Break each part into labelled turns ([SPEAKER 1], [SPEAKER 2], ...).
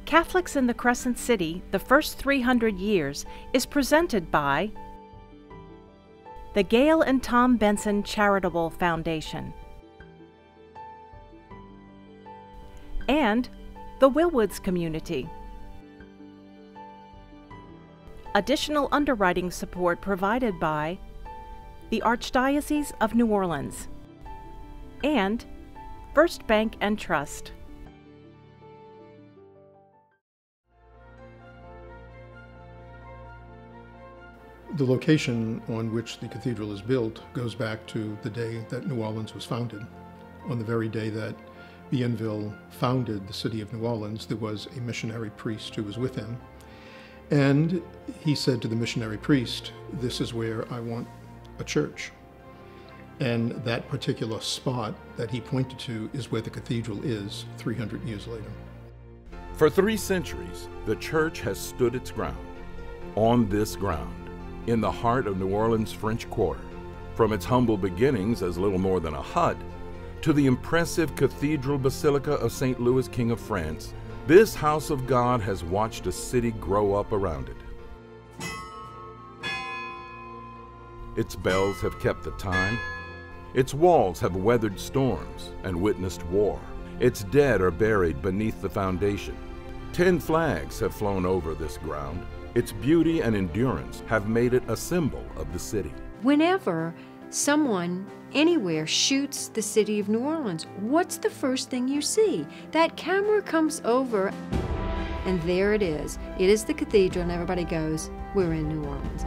[SPEAKER 1] Catholics in the Crescent City, the First 300 Years, is presented by the Gail and Tom Benson Charitable Foundation and the Willwoods Community. Additional underwriting support provided by the Archdiocese of New Orleans and First Bank and Trust.
[SPEAKER 2] The location on which the cathedral is built goes back to the day that New Orleans was founded. On the very day that Bienville founded the city of New Orleans, there was a missionary priest who was with him. And he said to the missionary priest, "This is where I want a church." And that particular spot that he pointed to is where the cathedral is 300 years later.
[SPEAKER 3] For 3 centuries, the church has stood its ground. On this ground, in the heart of New Orleans' French Quarter, from its humble beginnings as little more than a hut, to the impressive Cathedral Basilica of St. Louis, King of France, this house of God has watched a city grow up around it. Its bells have kept the time. Its walls have weathered storms and witnessed war. Its dead are buried beneath the foundation. 10 flags have flown over this ground. Its beauty and endurance have made it a symbol of the city.
[SPEAKER 4] Whenever someone anywhere shoots the city of New Orleans, what's the first thing you see? That camera comes over, and there it is. It is the cathedral, and everybody goes, "We're in New Orleans."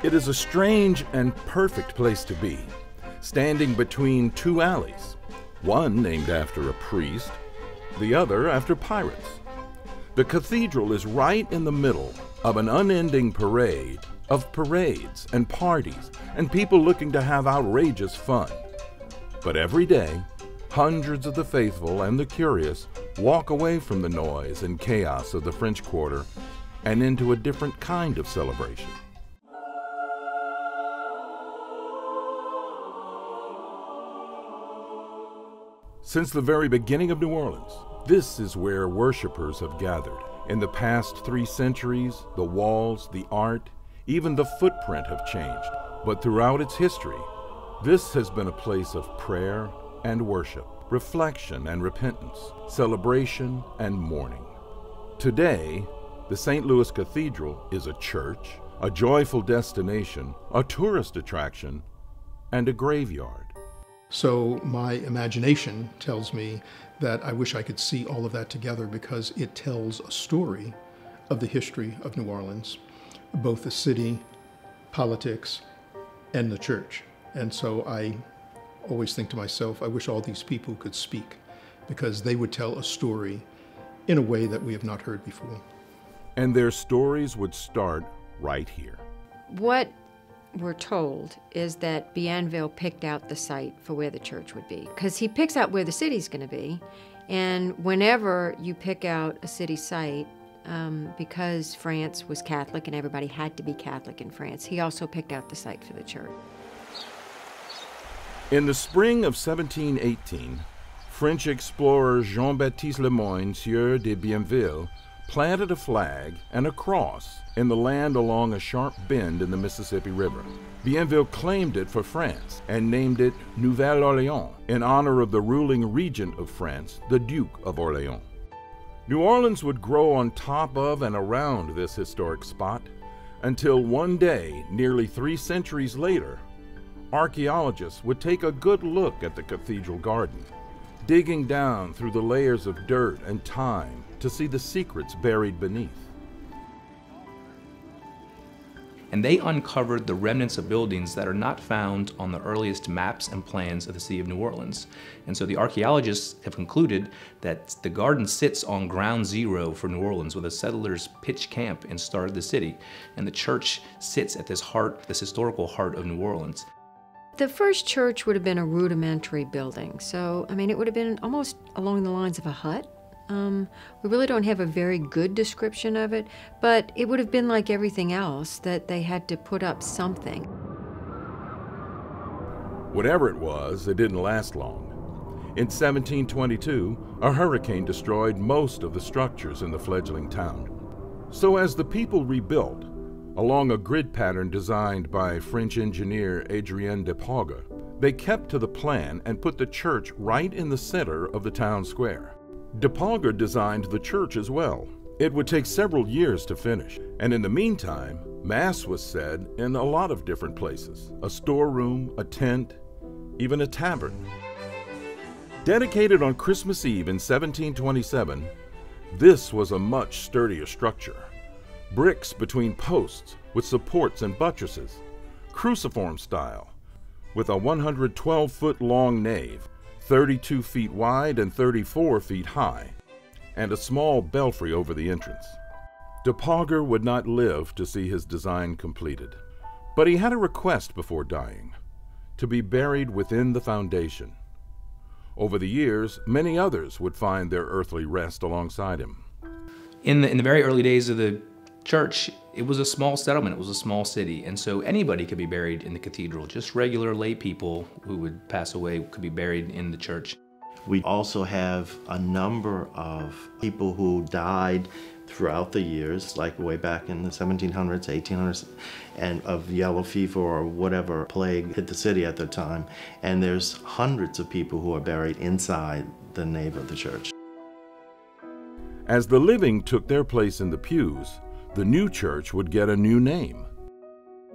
[SPEAKER 3] It is a strange and perfect place to be, standing between 2 alleys, one named after a priest, the other after pirates. The cathedral is right in the middle of an unending parade of parades and parties and people looking to have outrageous fun. But every day, hundreds of the faithful and the curious walk away from the noise and chaos of the French Quarter and into a different kind of celebration. Since the very beginning of New Orleans, this is where worshipers have gathered. In the past 3 centuries, the walls, the art, even the footprint have changed. But throughout its history, this has been a place of prayer and worship, reflection and repentance, celebration and mourning. Today, the St. Louis Cathedral is a church, a joyful destination, a tourist attraction, and a graveyard.
[SPEAKER 2] So my imagination tells me that I wish I could see all of that together because it tells a story of the history of New Orleans, both the city, politics, and the church. And so I always think to myself, I wish all these people could speak because they would tell a story in a way that we have not heard before.
[SPEAKER 3] And their stories would start right here.
[SPEAKER 4] What we're told is that Bienville picked out the site for where the church would be, because he picks out where the city's going to be. And whenever you pick out a city site, because France was Catholic and everybody had to be Catholic in France, he also picked out the site for the church.
[SPEAKER 3] In the spring of 1718, French explorer Jean-Baptiste Le Moyne, Sieur de Bienville, planted a flag and a cross in the land along a sharp bend in the Mississippi River. Bienville claimed it for France and named it Nouvelle-Orléans in honor of the ruling regent of France, the Duke of Orléans. New Orleans would grow on top of and around this historic spot until one day, nearly 3 centuries later, archaeologists would take a good look at the cathedral garden, digging down through the layers of dirt and time to see the secrets buried beneath.
[SPEAKER 5] And they uncovered the remnants of buildings that are not found on the earliest maps and plans of the city of New Orleans. And so the archaeologists have concluded that the garden sits on ground zero for New Orleans, where the settlers pitched camp and started the city. And the church sits at this heart, this historical heart of New Orleans.
[SPEAKER 4] The first church would have been a rudimentary building. So, I mean, it would have been almost along the lines of a hut. We really don't have a very good description of it, but it would have been like everything else, that they had to put up something.
[SPEAKER 3] Whatever it was, it didn't last long. In 1722, a hurricane destroyed most of the structures in the fledgling town. So as the people rebuilt, along a grid pattern designed by French engineer Adrien de Pauger, they kept to the plan and put the church right in the center of the town square. De Pauger designed the church as well. It would take several years to finish, and in the meantime, Mass was said in a lot of different places: a storeroom, a tent, even a tavern. Dedicated on Christmas Eve in 1727, this was a much sturdier structure. Bricks between posts with supports and buttresses, cruciform style, with a 112-foot long nave, 32 feet wide and 34 feet high, and a small belfry over the entrance. De Pauger would not live to see his design completed, but he had a request before dying: to be buried within the foundation. Over the years, many others would find their earthly rest alongside him.
[SPEAKER 5] In the very early days of the church, it was a small settlement, it was a small city, and so anybody could be buried in the cathedral. Just regular lay people who would pass away could be buried in the church.
[SPEAKER 6] We also have a number of people who died throughout the years, like way back in the 1700s, 1800s, and of yellow fever or whatever plague hit the city at the time. And there's hundreds of people who are buried inside the nave of the church.
[SPEAKER 3] As the living took their place in the pews, the new church would get a new name.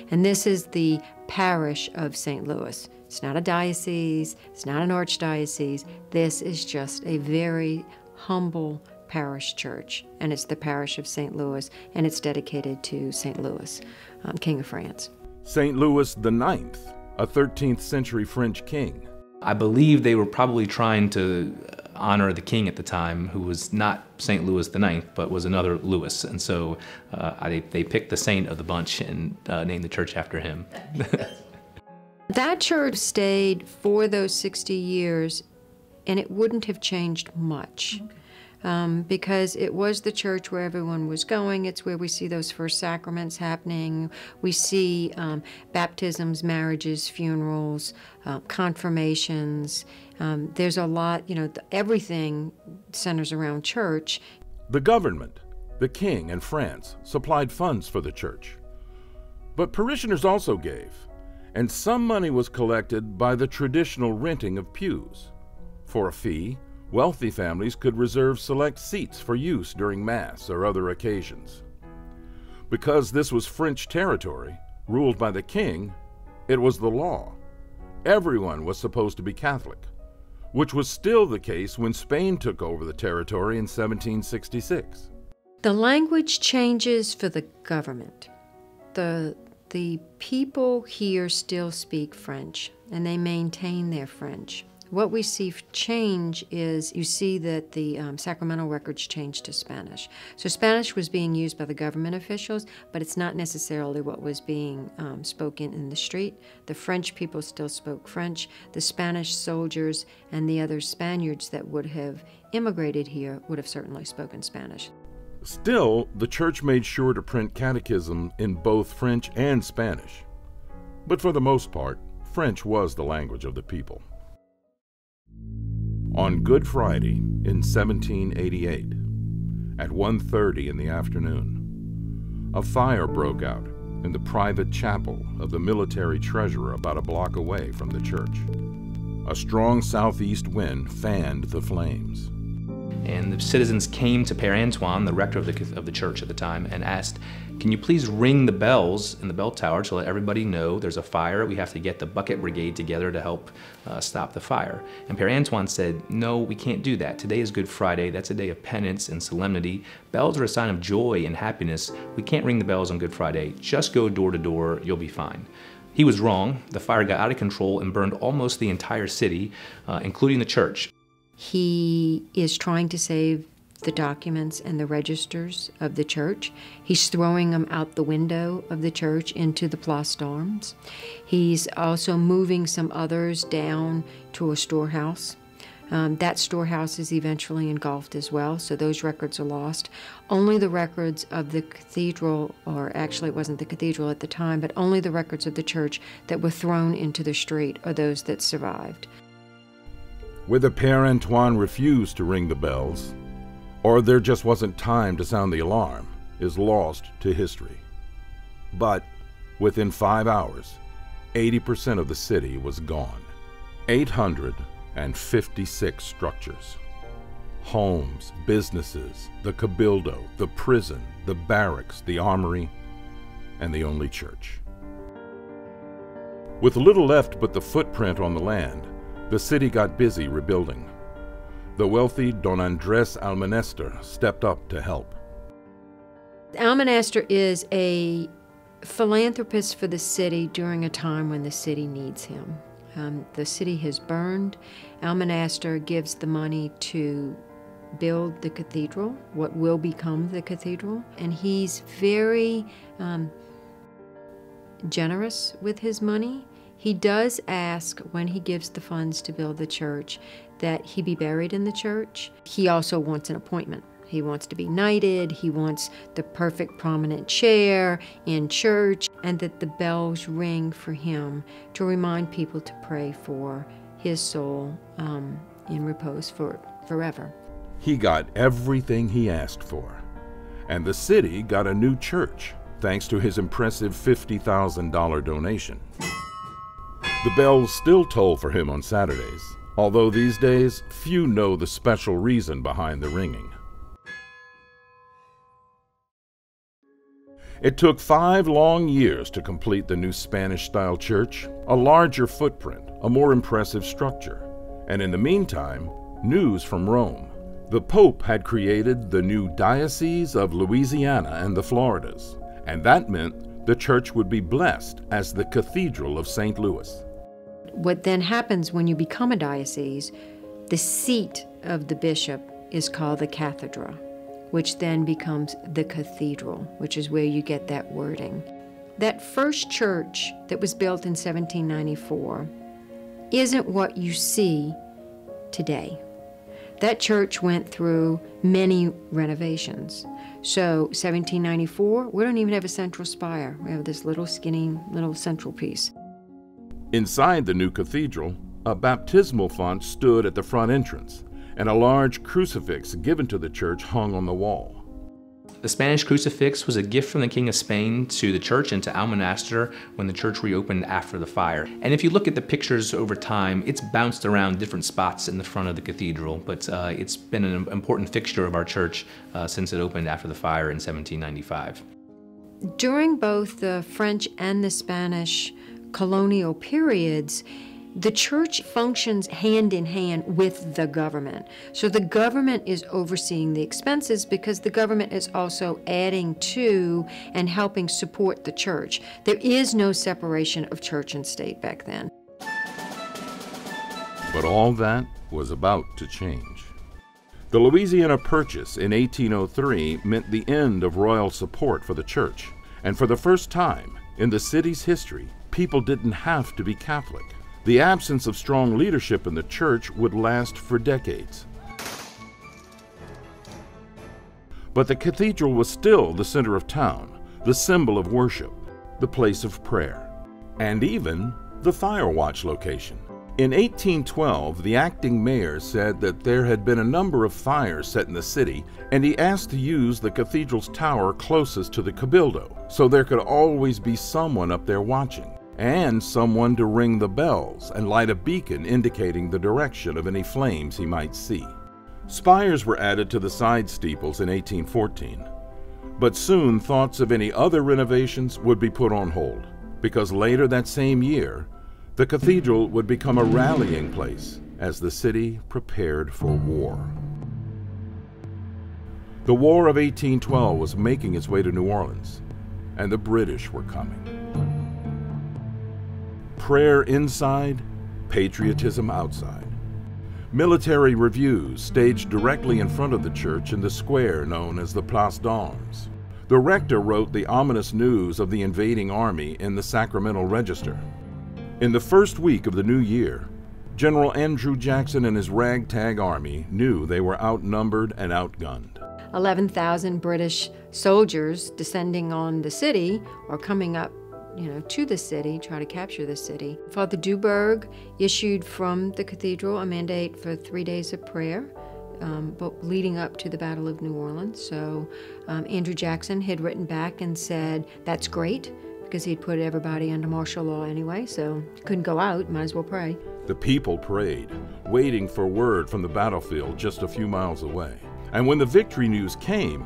[SPEAKER 4] And this is the parish of St. Louis. It's not a diocese, it's not an archdiocese. This is just a very humble parish church, and it's the parish of St. Louis, and it's dedicated to St. Louis, King of France.
[SPEAKER 3] St. Louis IX, a 13th century French king.
[SPEAKER 5] I believe they were probably trying to honor the king at the time, who was not St. Louis IX, but was another Louis. And so they picked the saint of the bunch and named the church after him.
[SPEAKER 4] That church stayed for those 60 years, and it wouldn't have changed much. Because it was the church where everyone was going. It's where we see those first sacraments happening. We see baptisms, marriages, funerals, confirmations. There's a lot, everything centers around church.
[SPEAKER 3] The government, the king and France, supplied funds for the church. But parishioners also gave, and some money was collected by the traditional renting of pews. For a fee, wealthy families could reserve select seats for use during Mass or other occasions. Because this was French territory, ruled by the king, it was the law. Everyone was supposed to be Catholic, which was still the case when Spain took over the territory in 1766.
[SPEAKER 4] The language changes for the government. The people here still speak French, and they maintain their French. What we see change is you see that the sacramental records changed to Spanish. So Spanish was being used by the government officials, but it's not necessarily what was being spoken in the street. The French people still spoke French. The Spanish soldiers and the other Spaniards that would have immigrated here would have certainly spoken Spanish.
[SPEAKER 3] Still, the church made sure to print catechism in both French and Spanish. But for the most part, French was the language of the people. On Good Friday in 1788, at 1:30 in the afternoon, a fire broke out in the private chapel of the military treasurer about a block away from the church. A strong southeast wind fanned the flames.
[SPEAKER 5] And the citizens came to Père Antoine, the rector of the church at the time, and asked, "Can you please ring the bells in the bell tower to let everybody know there's a fire? We have to get the bucket brigade together to help stop the fire." And Père Antoine said, "No, we can't do that. Today is Good Friday. That's a day of penance and solemnity. Bells are a sign of joy and happiness. We can't ring the bells on Good Friday. Just go door to door. You'll be fine." He was wrong. The fire got out of control and burned almost the entire city, including the church.
[SPEAKER 4] He is trying to save the documents and the registers of the church. He's throwing them out the window of the church into the Place d'Armes. He's also moving some others down to a storehouse. That storehouse is eventually engulfed as well, so those records are lost. Only the records of the cathedral, or actually it wasn't the cathedral at the time, but only the records of the church that were thrown into the street are those that survived.
[SPEAKER 3] Whether Père Antoine refused to ring the bells, or there just wasn't time to sound the alarm, is lost to history. But within 5 hours, 80% of the city was gone. 856 structures. Homes, businesses, the cabildo, the prison, the barracks, the armory, and the only church. With little left but the footprint on the land, the city got busy rebuilding. The wealthy Don Andrés Almonaster stepped up to help.
[SPEAKER 4] Almonaster is a philanthropist for the city during a time when the city needs him. The city has burned. Almonaster gives the money to build the cathedral, what will become the cathedral, and he's very generous with his money. He does ask, when he gives the funds to build the church, that he be buried in the church. He also wants an appointment. He wants to be knighted, he wants the perfect prominent chair in church, and that the bells ring for him to remind people to pray for his soul in repose forever.
[SPEAKER 3] He got everything he asked for, and the city got a new church thanks to his impressive $50,000 donation. The bells still toll for him on Saturdays, although these days few know the special reason behind the ringing. It took 5 long years to complete the new Spanish-style church, a larger footprint, a more impressive structure, and in the meantime, news from Rome. The Pope had created the new Diocese of Louisiana and the Floridas, and that meant the church would be blessed as the Cathedral of St. Louis.
[SPEAKER 4] What then happens when you become a diocese, the seat of the bishop is called the cathedra, which then becomes the cathedral, which is where you get that wording. That first church that was built in 1794 isn't what you see today. That church went through many renovations. So 1794, we don't even have a central spire. We have this little skinny little central piece.
[SPEAKER 3] Inside the new cathedral, a baptismal font stood at the front entrance, and a large crucifix given to the church hung on the wall.
[SPEAKER 5] The Spanish crucifix was a gift from the King of Spain to the church and to Almonaster when the church reopened after the fire. And if you look at the pictures over time, it's bounced around different spots in the front of the cathedral, but it's been an important fixture of our church since it opened after the fire in 1795.
[SPEAKER 4] During both the French and the Spanish colonial periods, the church functions hand in hand with the government. So the government is overseeing the expenses because the government is also adding to and helping support the church. There is no separation of church and state back then.
[SPEAKER 3] But all that was about to change. The Louisiana Purchase in 1803 meant the end of royal support for the church, and for the first time in the city's history, people didn't have to be Catholic. The absence of strong leadership in the church would last for decades. But the cathedral was still the center of town, the symbol of worship, the place of prayer, and even the fire watch location. In 1812, the acting mayor said that there had been a number of fires set in the city, and he asked to use the cathedral's tower closest to the cabildo, so there could always be someone up there watching, and someone to ring the bells and light a beacon indicating the direction of any flames he might see. Spires were added to the side steeples in 1814, but soon thoughts of any other renovations would be put on hold, because later that same year, the cathedral would become a rallying place as the city prepared for war. The War of 1812 was making its way to New Orleans, and the British were coming. Prayer inside, patriotism outside. Military reviews staged directly in front of the church in the square known as the Place d'Armes. The rector wrote the ominous news of the invading army in the Sacramento Register. In the first week of the new year, General Andrew Jackson and his ragtag army knew they were outnumbered and outgunned.
[SPEAKER 4] 11,000 British soldiers descending on the city or coming up to the city, try to capture the city. Father Dubourg issued from the cathedral a mandate for 3 days of prayer, but leading up to the Battle of New Orleans. So Andrew Jackson had written back and said, that's great, because he'd put everybody under martial law anyway, so couldn't go out, might as well pray.
[SPEAKER 3] The people prayed, waiting for word from the battlefield just a few miles away. And when the victory news came,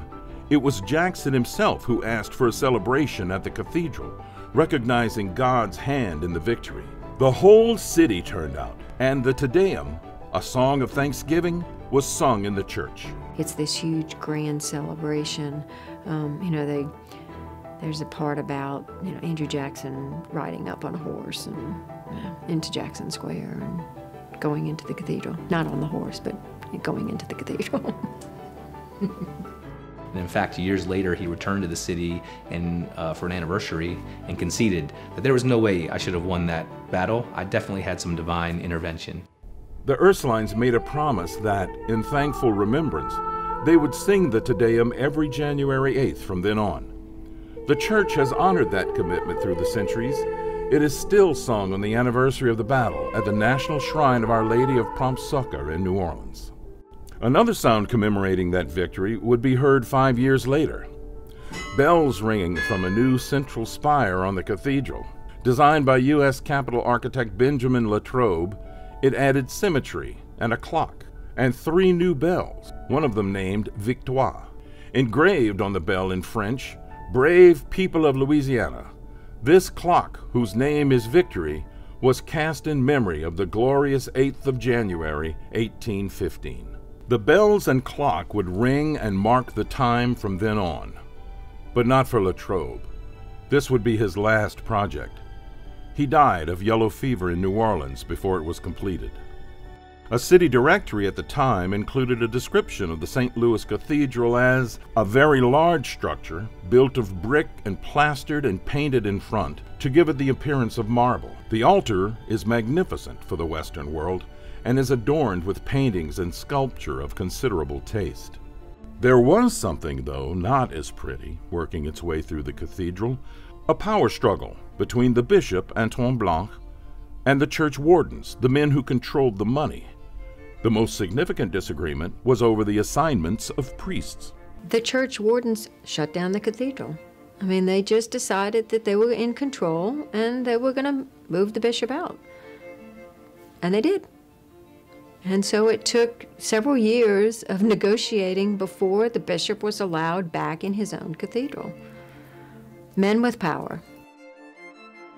[SPEAKER 3] it was Jackson himself who asked for a celebration at the cathedral, recognizing God's hand in the victory. The whole city turned out, and the Te Deum, a song of thanksgiving, was sung in the church.
[SPEAKER 4] It's this huge grand celebration. There's a part about Andrew Jackson riding up on a horse and into Jackson Square and going into the cathedral. Not on the horse, but going into the cathedral.
[SPEAKER 5] And in fact, years later, he returned to the city and for an anniversary and conceded that there was no way I should have won that battle. I definitely had some divine intervention.
[SPEAKER 3] The Ursulines made a promise that, in thankful remembrance, they would sing the Te Deum every January 8th from then on. The church has honored that commitment through the centuries. It is still sung on the anniversary of the battle at the National Shrine of Our Lady of Prompt Succor in New Orleans. Another sound commemorating that victory would be heard 5 years later. Bells ringing from a new central spire on the cathedral. Designed by U.S. Capitol architect Benjamin Latrobe, it added symmetry and a clock, and 3 new bells, one of them named Victoire. Engraved on the bell in French, "Brave people of Louisiana." This clock, whose name is Victory, was cast in memory of the glorious 8th of January, 1815. The bells and clock would ring and mark the time from then on. But not for Latrobe. This would be his last project. He died of yellow fever in New Orleans before it was completed. A city directory at the time included a description of the St. Louis Cathedral as a very large structure built of brick and plastered and painted in front to give it the appearance of marble. The altar is magnificent for the Western world and is adorned with paintings and sculpture of considerable taste. There was something, though, not as pretty, working its way through the cathedral, a power struggle between the bishop, Antoine Blanc, and the church wardens, the men who controlled the money. The most significant disagreement was over the assignments of priests.
[SPEAKER 4] The church wardens shut down the cathedral. They just decided that they were in control and they were going to move the bishop out. And they did. And so it took several years of negotiating before the bishop was allowed back in his own cathedral. Men with power.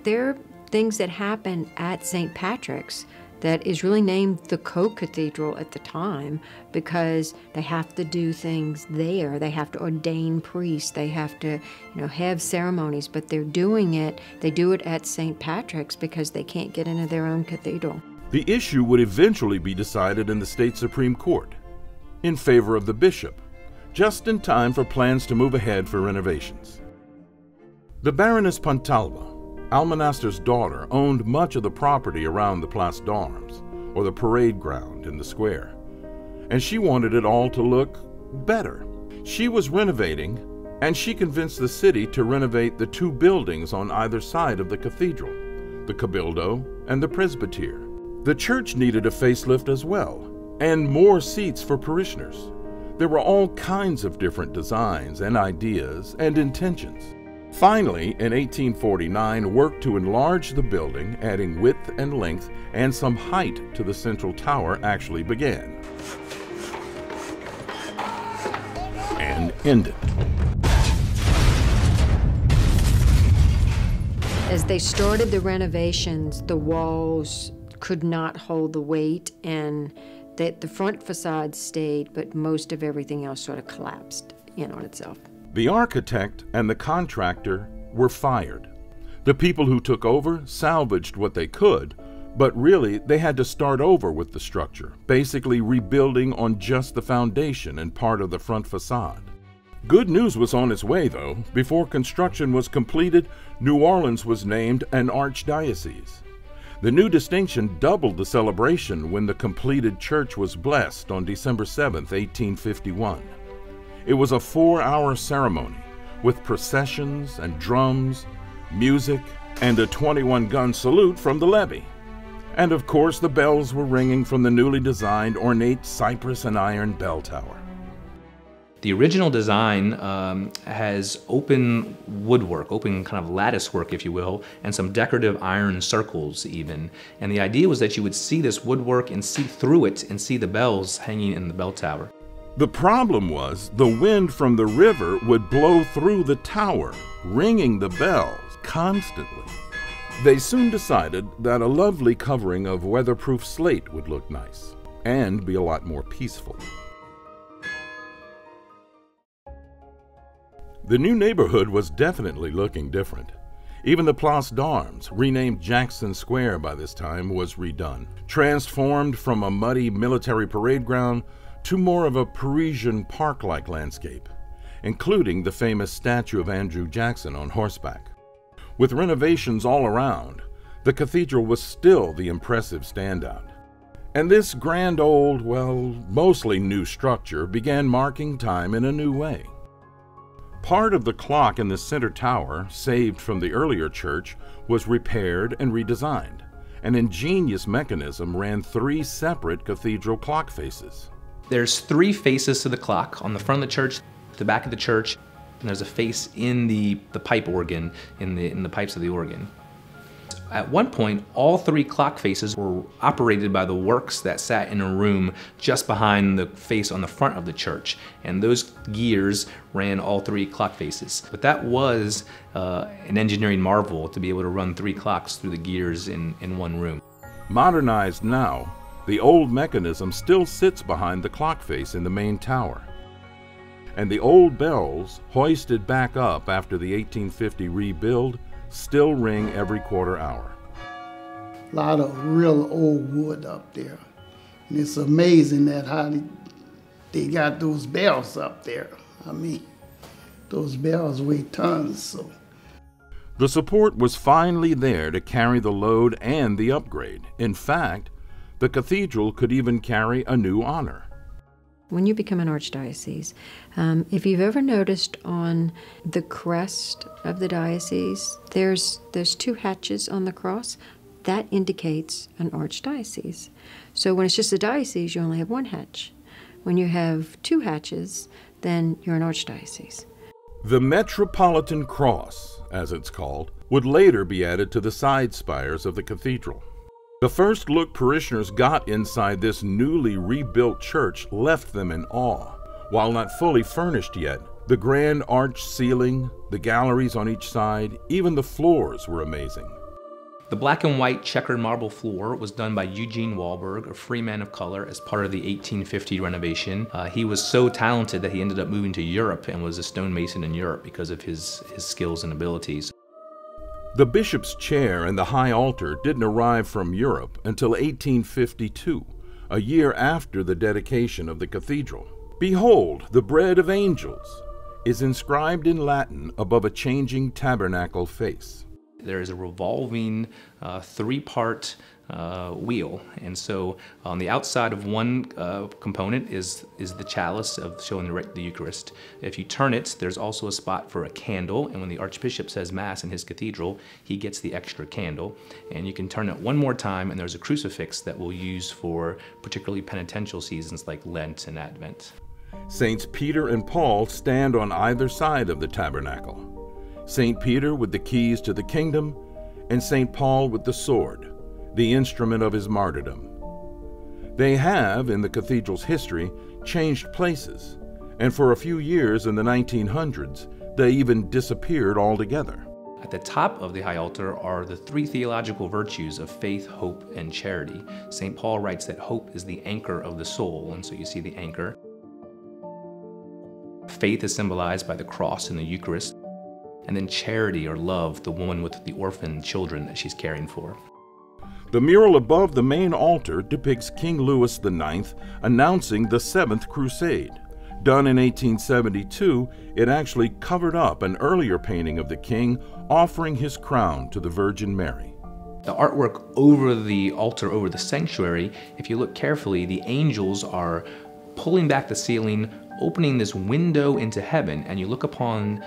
[SPEAKER 4] There are things that happen at St. Patrick's that is really named the co-cathedral at the time because they have to do things there. They have to ordain priests. They have to, have ceremonies, but they're doing it. They do it at St. Patrick's because they can't get into their own cathedral.
[SPEAKER 3] The issue would eventually be decided in the state Supreme Court in favor of the bishop, just in time for plans to move ahead for renovations. The Baroness Pontalba, Almonaster's daughter, owned much of the property around the Place d'Armes, or the parade ground in the square, and she wanted it all to look better. She was renovating, and she convinced the city to renovate the 2 buildings on either side of the cathedral, the Cabildo and the Presbytere. The church needed a facelift as well, and more seats for parishioners. There were all kinds of different designs and ideas and intentions. Finally, in 1849, work to enlarge the building, adding width and length and some height to the central tower, actually began. rebellion ended.
[SPEAKER 4] As they started the renovations, the walls could not hold the weight, and that the front facade stayed, but most of everything else sort of collapsed in on itself.
[SPEAKER 3] The architect and the contractor were fired. The people who took over salvaged what they could, but really they had to start over with the structure, basically rebuilding on just the foundation and part of the front facade. Good news was on its way, though. Before construction was completed, New Orleans was named an archdiocese. The new distinction doubled the celebration when the completed church was blessed on December 7, 1851. It was a 4-hour ceremony with processions and drums, music, and a 21-gun salute from the levee. And of course, the bells were ringing from the newly designed ornate cypress and iron bell tower.
[SPEAKER 5] The original design has open woodwork, open kind of lattice work, if you will, and some decorative iron circles even. And the idea was that you would see this woodwork and see through it and see the bells hanging in the bell tower.
[SPEAKER 3] The problem was the wind from the river would blow through the tower, ringing the bells constantly. They soon decided that a lovely covering of weatherproof slate would look nice and be a lot more peaceful. The new neighborhood was definitely looking different. Even the Place d'Armes, renamed Jackson Square by this time, was redone, transformed from a muddy military parade ground to more of a Parisian park-like landscape, including the famous statue of Andrew Jackson on horseback. With renovations all around, the cathedral was still the impressive standout. And this grand old, well, mostly new structure began marking time in a new way. Part of the clock in the center tower, saved from the earlier church, was repaired and redesigned. An ingenious mechanism ran 3 separate cathedral clock faces.
[SPEAKER 5] There's 3 faces to the clock: on the front of the church, the back of the church, and there's a face in the pipe organ, in the pipes of the organ. At one point, all 3 clock faces were operated by the works that sat in a room just behind the face on the front of the church, and those gears ran all 3 clock faces. But that was an engineering marvel to be able to run 3 clocks through the gears in one room.
[SPEAKER 3] Modernized now, the old mechanism still sits behind the clock face in the main tower. And the old bells, hoisted back up after the 1850 rebuild, still ring every quarter hour.
[SPEAKER 7] A lot of real old wood up there. And it's amazing that how they got those bells up there. I mean, those bells weigh tons, so.
[SPEAKER 3] The support was finally there to carry the load and the upgrade. In fact, the cathedral could even carry a new honor.
[SPEAKER 4] When you become an archdiocese, if you've ever noticed on the crest of the diocese, there's 2 hatches on the cross. That indicates an archdiocese. So when it's just a diocese, you only have 1 hatch. When you have 2 hatches, then you're an archdiocese.
[SPEAKER 3] The Metropolitan Cross, as it's called, would later be added to the side spires of the cathedral. The first look parishioners got inside this newly rebuilt church left them in awe. While not fully furnished yet, the grand arch ceiling, the galleries on each side, even the floors were amazing.
[SPEAKER 5] The black and white checkered marble floor was done by Eugene Wahlberg, a free man of color, as part of the 1850 renovation. He was so talented that he ended up moving to Europe and was a stonemason in Europe because of his skills and abilities.
[SPEAKER 3] The bishop's chair and the high altar didn't arrive from Europe until 1852, a year after the dedication of the cathedral. "Behold, the bread of angels" is inscribed in Latin above a changing tabernacle face.
[SPEAKER 5] There is a revolving 3-part wheel, and so on the outside of one component is the chalice of showing the Eucharist. If you turn it, there's also a spot for a candle, and when the Archbishop says Mass in his cathedral, he gets the extra candle. And you can turn it one more time, and there's a crucifix that we'll use for particularly penitential seasons like Lent and Advent.
[SPEAKER 3] Saints Peter and Paul stand on either side of the tabernacle. St. Peter with the keys to the kingdom, and St. Paul with the sword, the instrument of his martyrdom. They have, in the cathedral's history, changed places, and for a few years in the 1900s, they even disappeared altogether.
[SPEAKER 5] At the top of the high altar are the three theological virtues of faith, hope, and charity. St. Paul writes that hope is the anchor of the soul, and so you see the anchor. Faith is symbolized by the cross in the Eucharist, and then charity or love, the woman with the orphan children that she's caring for.
[SPEAKER 3] The mural above the main altar depicts King Louis IX announcing the Seventh Crusade. Done in 1872, it actually covered up an earlier painting of the king offering his crown to the Virgin Mary.
[SPEAKER 5] The artwork over the altar, over the sanctuary, if you look carefully, the angels are pulling back the ceiling, opening this window into heaven, and you look upon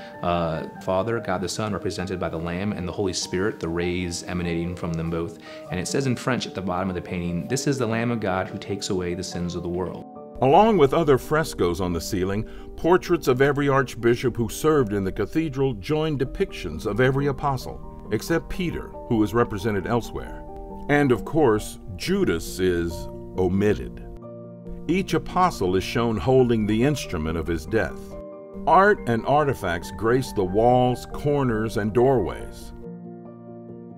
[SPEAKER 5] Father, God the Son, represented by the Lamb, and the Holy Spirit, the rays emanating from them both. And it says in French at the bottom of the painting, "This is the Lamb of God who takes away the sins of the world."
[SPEAKER 3] Along with other frescoes on the ceiling, portraits of every archbishop who served in the cathedral join depictions of every apostle, except Peter, who is represented elsewhere. And of course, Judas is omitted. Each apostle is shown holding the instrument of his death. Art and artifacts grace the walls, corners, and doorways.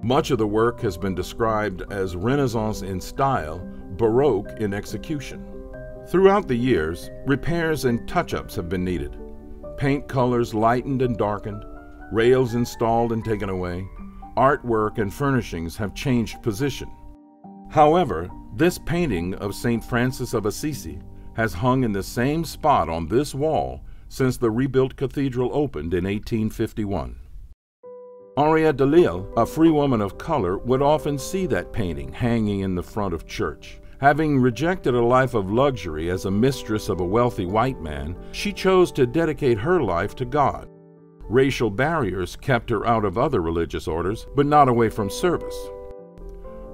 [SPEAKER 3] Much of the work has been described as Renaissance in style, Baroque in execution. Throughout the years, repairs and touch-ups have been needed. Paint colors lightened and darkened, rails installed and taken away, artwork and furnishings have changed position. However, this painting of St. Francis of Assisi has hung in the same spot on this wall since the rebuilt cathedral opened in 1851. Henriette Delille, a free woman of color, would often see that painting hanging in the front of church. Having rejected a life of luxury as a mistress of a wealthy white man, she chose to dedicate her life to God. Racial barriers kept her out of other religious orders, but not away from service.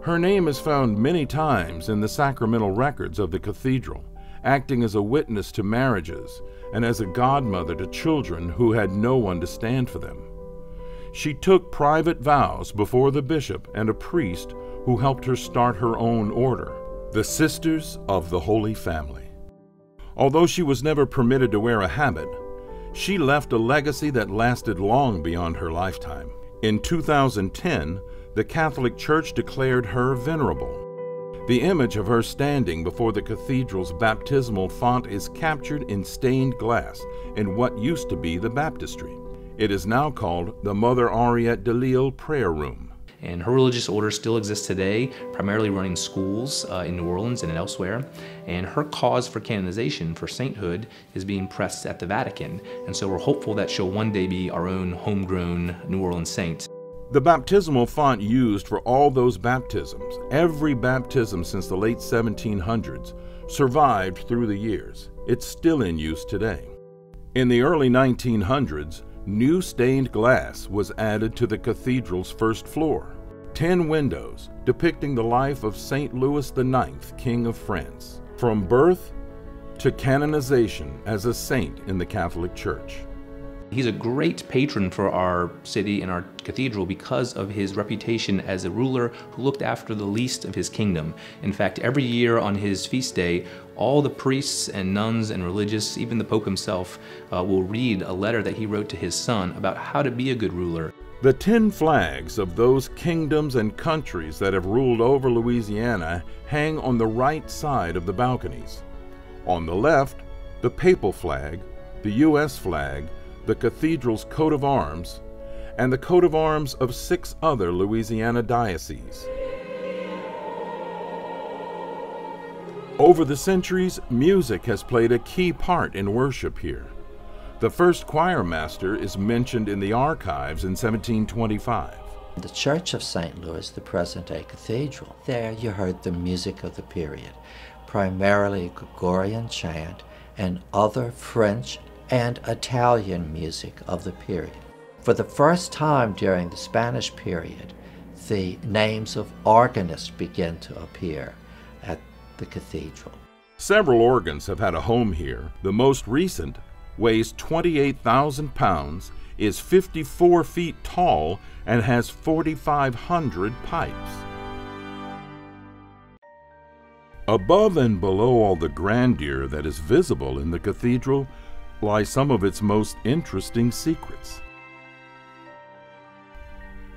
[SPEAKER 3] Her name is found many times in the sacramental records of the cathedral, acting as a witness to marriages and as a godmother to children who had no one to stand for them. She took private vows before the bishop and a priest who helped her start her own order, the Sisters of the Holy Family. Although she was never permitted to wear a habit, she left a legacy that lasted long beyond her lifetime. In 2010, the Catholic Church declared her venerable. The image of her standing before the cathedral's baptismal font is captured in stained glass in what used to be the baptistry. It is now called the Mother Henriette Delille Prayer Room.
[SPEAKER 5] And her religious order still exists today, primarily running schools in New Orleans and elsewhere. And her cause for canonization, for sainthood, is being pressed at the Vatican. And so we're hopeful that she'll one day be our own homegrown New Orleans saint.
[SPEAKER 3] The baptismal font used for all those baptisms, every baptism since the late 1700s, survived through the years. It's still in use today. In the early 1900s, new stained glass was added to the cathedral's first floor. 10 windows depicting the life of St. Louis IX, King of France, from birth to canonization as a saint in the Catholic Church.
[SPEAKER 5] He's a great patron for our city and our cathedral because of his reputation as a ruler who looked after the least of his kingdom. In fact, every year on his feast day, all the priests and nuns and religious, even the Pope himself, will read a letter that he wrote to his son about how to be a good ruler.
[SPEAKER 3] The 10 flags of those kingdoms and countries that have ruled over Louisiana hang on the right side of the balconies. On the left, the papal flag, the U.S. flag, the cathedral's coat of arms, and the coat of arms of 6 other Louisiana dioceses. Over the centuries, music has played a key part in worship here. The first choir master is mentioned in the archives in 1725.
[SPEAKER 8] The Church of St. Louis, the present-day cathedral, there you heard the music of the period, primarily Gregorian chant and other French and Italian music of the period. For the first time during the Spanish period, the names of organists begin to appear at the cathedral.
[SPEAKER 3] Several organs have had a home here. The most recent weighs 28,000 pounds, is 54 feet tall, and has 4,500 pipes. Above and below all the grandeur that is visible in the cathedral, lie some of its most interesting secrets.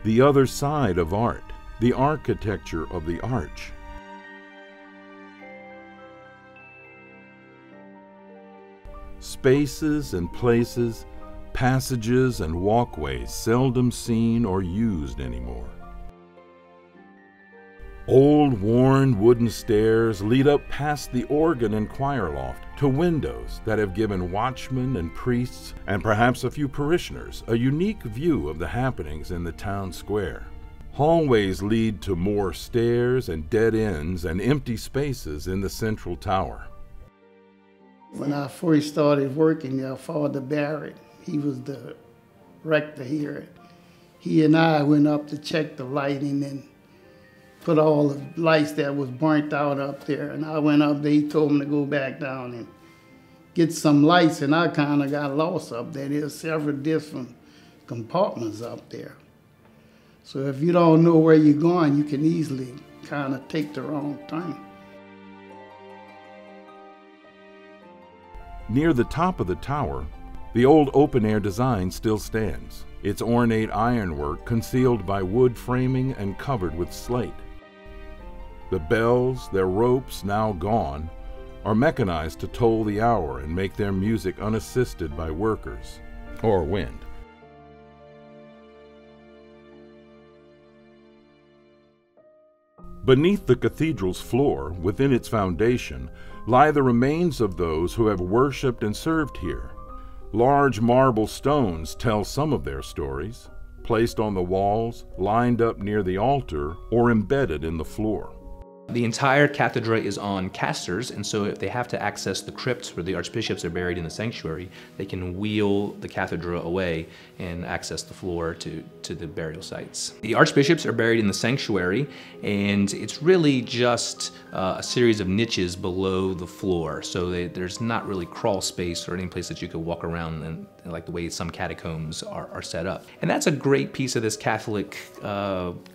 [SPEAKER 3] The other side of art, the architecture of the arch. Spaces and places, passages and walkways seldom seen or used anymore. Old, worn wooden stairs lead up past the organ and choir loft to windows that have given watchmen and priests, and perhaps a few parishioners, a unique view of the happenings in the town square. Hallways lead to more stairs and dead ends and empty spaces in the central tower.
[SPEAKER 7] When I first started working there, Father Barrett, he was the rector here. He and I went up to check the lighting and put all the lights that was burnt out up there. And I went up there, he told me to go back down and get some lights, and I kind of got lost up there. There's several different compartments up there. So if you don't know where you're going, you can easily kind of take the wrong turn.
[SPEAKER 3] Near the top of the tower, the old open-air design still stands, its ornate ironwork concealed by wood framing and covered with slate. The bells, their ropes now gone, are mechanized to toll the hour and make their music unassisted by workers or wind. Beneath the cathedral's floor, within its foundation, lie the remains of those who have worshipped and served here. Large marble stones tell some of their stories, placed on the walls, lined up near the altar, or embedded in the floor.
[SPEAKER 5] The entire cathedra is on casters, and so if they have to access the crypts where the archbishops are buried in the sanctuary, they can wheel the cathedra away and access the floor to the burial sites. The archbishops are buried in the sanctuary, and it's really just a series of niches below the floor, so there's not really crawl space or any place that you could walk around and like the way some catacombs are set up. And that's a great piece of this Catholic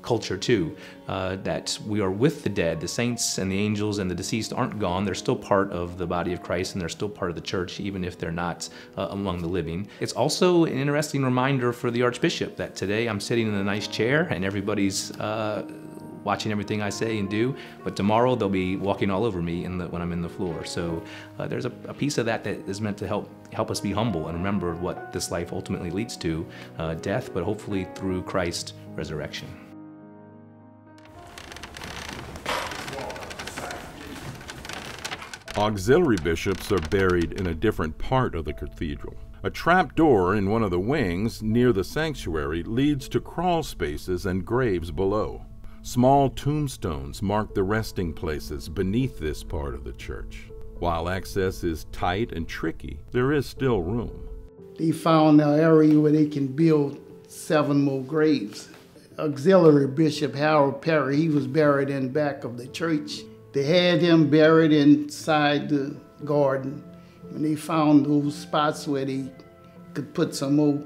[SPEAKER 5] culture too, that we are with the dead. The saints and the angels and the deceased aren't gone. They're still part of the body of Christ, and they're still part of the church, even if they're not among the living. It's also an interesting reminder for the archbishop that today I'm sitting in a nice chair and everybody's watching everything I say and do, but tomorrow they'll be walking all over me when I'm in the floor. So there's a piece of that is meant to help us be humble and remember what this life ultimately leads to, death, but hopefully through Christ, resurrection.
[SPEAKER 3] Auxiliary bishops are buried in a different part of the cathedral. A trap door in one of the wings near the sanctuary leads to crawl spaces and graves below. Small tombstones mark the resting places beneath this part of the church. While access is tight and tricky, there is still room.
[SPEAKER 7] They found an area where they can build 7 more graves. Auxiliary Bishop Harold Perry, he was buried in back of the church. They had him buried inside the garden. When they found those spots where they could put some more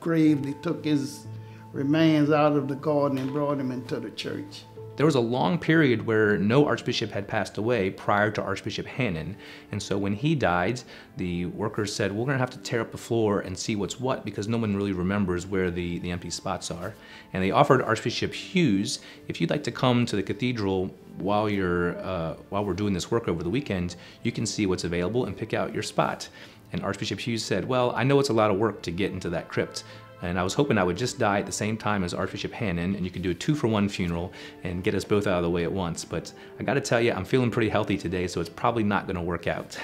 [SPEAKER 7] grave, they took his remains out of the garden and brought him into the church.
[SPEAKER 5] There was a long period where no archbishop had passed away prior to Archbishop Hannon, and so when he died, the workers said, we're going to have to tear up the floor and see what's what, because no one really remembers where the empty spots are. And they offered Archbishop Hughes, if you'd like to come to the cathedral while we're doing this work over the weekend, you can see what's available and pick out your spot. And Archbishop Hughes said, well, I know it's a lot of work to get into that crypt, and I was hoping I would just die at the same time as Archbishop Hannon, and you could do a 2-for-1 funeral and get us both out of the way at once. But I gotta tell you, I'm feeling pretty healthy today, so it's probably not gonna work out.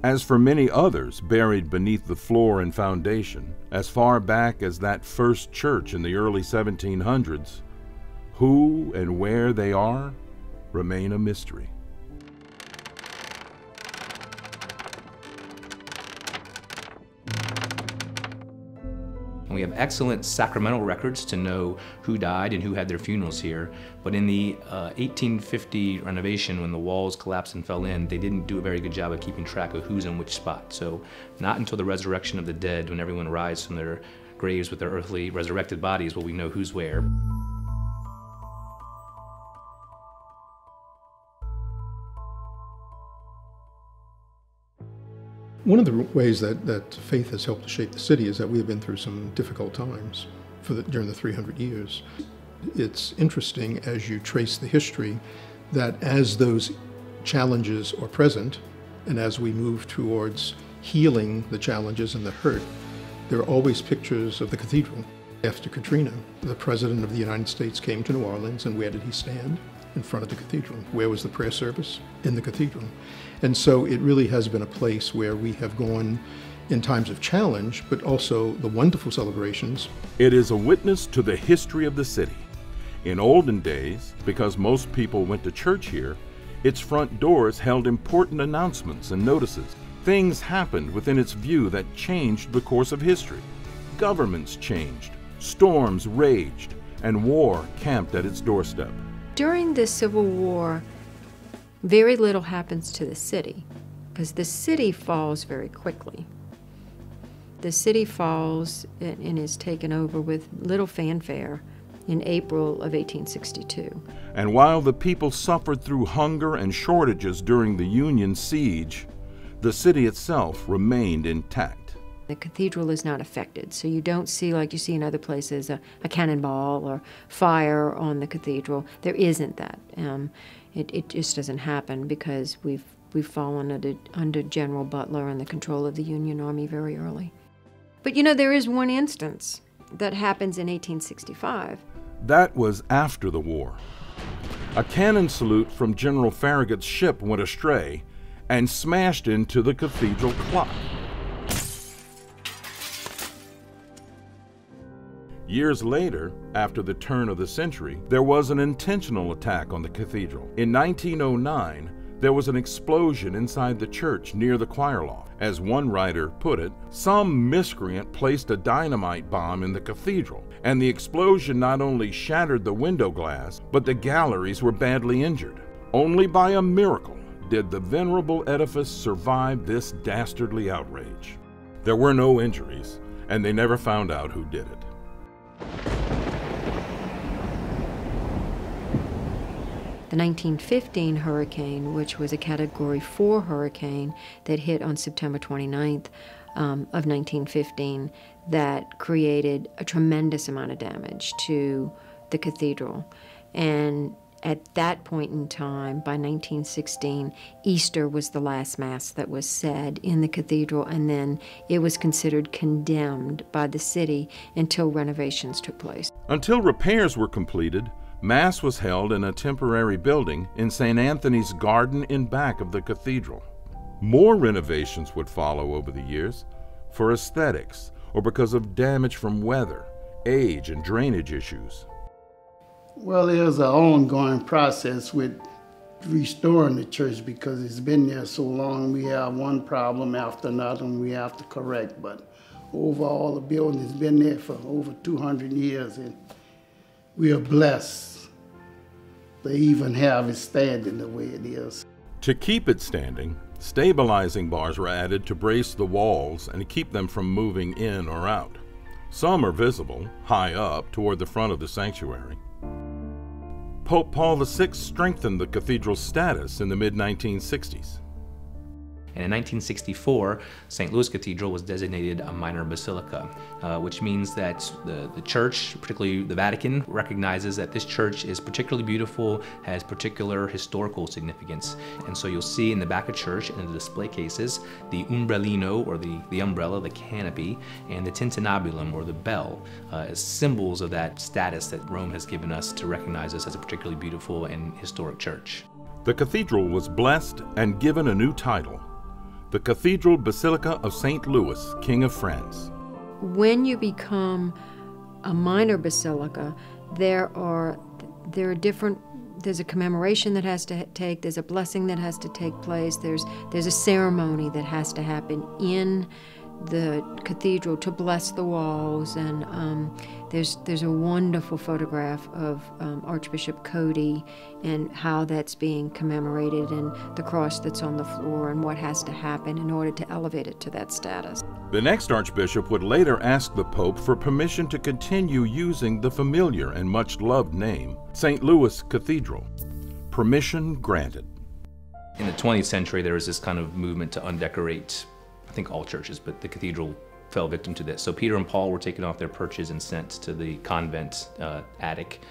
[SPEAKER 3] As for many others buried beneath the floor and foundation, as far back as that first church in the early 1700s, who and where they are remain a mystery.
[SPEAKER 5] And we have excellent sacramental records to know who died and who had their funerals here. But in the 1850 renovation, when the walls collapsed and fell in, they didn't do a very good job of keeping track of who's in which spot. So not until the resurrection of the dead, when everyone rises from their graves with their earthly resurrected bodies, will we know who's where.
[SPEAKER 2] One of the ways that faith has helped to shape the city is that we have been through some difficult times during the 300 years. It's interesting as you trace the history that as those challenges are present and as we move towards healing the challenges and the hurt, there are always pictures of the cathedral. After Katrina, the President of the United States came to New Orleans, and where did he stand? In front of the cathedral. Where was the prayer service? In the cathedral. And so it really has been a place where we have gone in times of challenge, but also the wonderful celebrations.
[SPEAKER 3] It is a witness to the history of the city. In olden days, because most people went to church here, its front doors held important announcements and notices. Things happened within its view that changed the course of history. Governments changed, storms raged, and war camped at its doorstep.
[SPEAKER 4] During the Civil War, very little happens to the city because the city falls very quickly. The city falls and is taken over with little fanfare in April of 1862.
[SPEAKER 3] And while the people suffered through hunger and shortages during the Union siege, the city itself remained intact.
[SPEAKER 4] The cathedral is not affected, so you don't see, like you see in other places, a cannonball or fire on the cathedral. There isn't that. It just doesn't happen because we've fallen under General Butler and the control of the Union Army very early. But you know, there is one instance that happens in 1865.
[SPEAKER 3] That was after the war. A cannon salute from General Farragut's ship went astray and smashed into the cathedral clock. Years later, after the turn of the century, there was an intentional attack on the cathedral. In 1909, there was an explosion inside the church near the choir loft. As one writer put it, some miscreant placed a dynamite bomb in the cathedral, and the explosion not only shattered the window glass, but the galleries were badly injured. Only by a miracle did the venerable edifice survive this dastardly outrage. There were no injuries, and they never found out who did it.
[SPEAKER 4] The 1915 hurricane, which was a Category 4 hurricane that hit on September 29th of 1915, that created a tremendous amount of damage to the cathedral. And at that point in time, by 1916, Easter was the last Mass that was said in the cathedral, and then it was considered condemned by the city until renovations took place.
[SPEAKER 3] Until repairs were completed, Mass was held in a temporary building in St. Anthony's Garden in back of the cathedral. More renovations would follow over the years for aesthetics or because of damage from weather, age, and drainage issues.
[SPEAKER 7] Well, there's an ongoing process with restoring the church because it's been there so long. We have one problem after another and we have to correct, but overall the building has been there for over 200 years and we are blessed to even have it standing the way it is.
[SPEAKER 3] To keep it standing, stabilizing bars were added to brace the walls and keep them from moving in or out. Some are visible, high up, toward the front of the sanctuary. Pope Paul VI strengthened the cathedral's status in the mid-1960s.
[SPEAKER 5] And in 1964, St. Louis Cathedral was designated a minor basilica, which means that the church, particularly the Vatican, recognizes that this church is particularly beautiful, has particular historical significance. And so you'll see in the back of church, in the display cases, the umbrellino, or the umbrella, the canopy, and the tintinnabulum, or the bell, as symbols of that status that Rome has given us to recognize us as a particularly beautiful and historic church.
[SPEAKER 3] The cathedral was blessed and given a new title, the Cathedral Basilica of St. Louis, King of France.
[SPEAKER 4] When you become a minor basilica, there's a commemoration that has to take, there's a blessing that has to take place, there's a ceremony that has to happen in the cathedral to bless the walls, and there's a wonderful photograph of Archbishop Cody and how that's being commemorated, and the cross that's on the floor, and what has to happen in order to elevate it to that status.
[SPEAKER 3] The next archbishop would later ask the Pope for permission to continue using the familiar and much-loved name, St. Louis Cathedral. Permission granted.
[SPEAKER 5] In the 20th century, there was this kind of movement to undecorate think all churches, but the cathedral fell victim to this. So Peter and Paul were taken off their perches and sent to the convent attic.